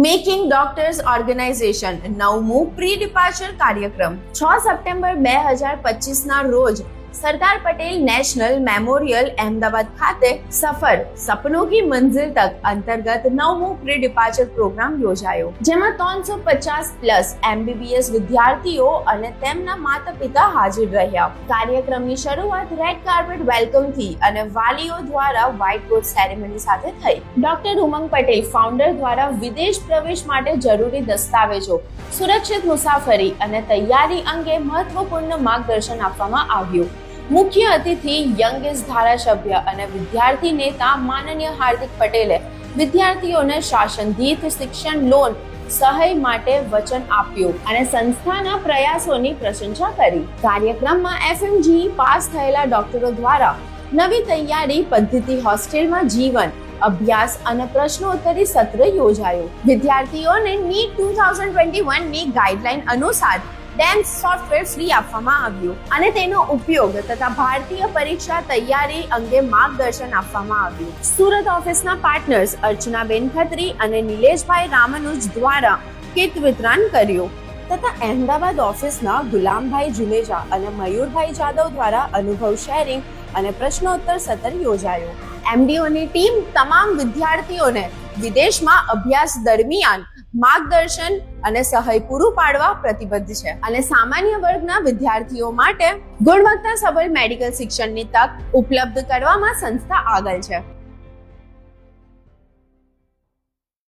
Making doctors organization નવમું pre departure કાર્યક્રમ 6 September 2025 રોજ સરદાર પટેલ નેશનલ મેમોરિયલ અહેમદાબાદ ખાતે સફર સપનોं की मंजिल तक અંતર્ગત નવમું પ્રી ડિપાર્ચર પ્રોગ્રામ યોજાયો, જેમાં 350 MBBS વિદ્યાર્થીઓ અને તેમના માતા પિતા હાજર રહ્યા. કાર્યક્રમની શરૂઆત રેડ કાર્પેટ વેલકમથી અને વાલીઓ દ્વારા વ્હાઇટ કોટ સેરેમની સાથે થઈ. ડોક્ટર ઉમંગ પટેલ ફાઉન્ડર દ્વારા વિદેશ પ્રવેશ માટે જરૂરી દસ્તાવેજો, સુરક્ષિત મુસાફરી અને તૈયારી અંગે મહત્વપૂર્ણ માર્ગદર્શન આપવામાં આવ્યું. મુખ્ય અતિથિ યંગેસ્ટ ધારાસભ્ય અને વિદ્યાર્થી નેતા માનનીય હાર્દિક પટેલે વિદ્યાર્થીઓને શાસનધીત શિક્ષણ લોન સહાય માટે વચન આપ્યું અને સંસ્થાના પ્રયાસોની પ્રશંસા કરી. કાર્યક્રમમાં FMGE પાસ થયેલા ડોક્ટરો દ્વારા નવી તૈયારી પદ્ધતિ હોસ્ટેલમાં જીવન, અભ્યાસ અને પ્રશ્નોત્તરી સત્ર યોજાયું. વિદ્યાર્થીઓને નીટ 2021 ની ગાઈડલાઈન અનુસાર ડેમ્સ સોફ્ટવેર ફ્રી આપવામાં આવ્યું અને તેનો ઉપયોગ તથા ભારતીય પરીક્ષા તૈયારી અંગે માર્ગદર્શન આપવામાં આવ્યું. સુરત ઓફિસના પાર્ટનર્સ અર્ચનાબેન ખત્રી અને નિલેશભાઈ રામાનુજ દ્વારા કિટ વિતરણ કર્યું તથા અહેમદાબાદ ઓફિસના ગુલામભાઈ જુનેજા અને મયુરભાઈ જાદવ દ્વારા અનુભવ શેરિંગ અને પ્રશ્નોત્તર સત્ર યોજાયો. MDOની ટીમ તમામ વિદ્યાર્થીઓને વિદેશમાં અભ્યાસ દરમિયાન માર્ગદર્શન અને સહાય પૂરું પાડવા પ્રતિબદ્ધ છે અને સામાન્ય વર્ગના વિદ્યાર્થીઓ માટે ગુણવત્તાસભર મેડિકલ શિક્ષણની તક ઉપલબ્ધ કરવામાં સંસ્થા આગળ છે.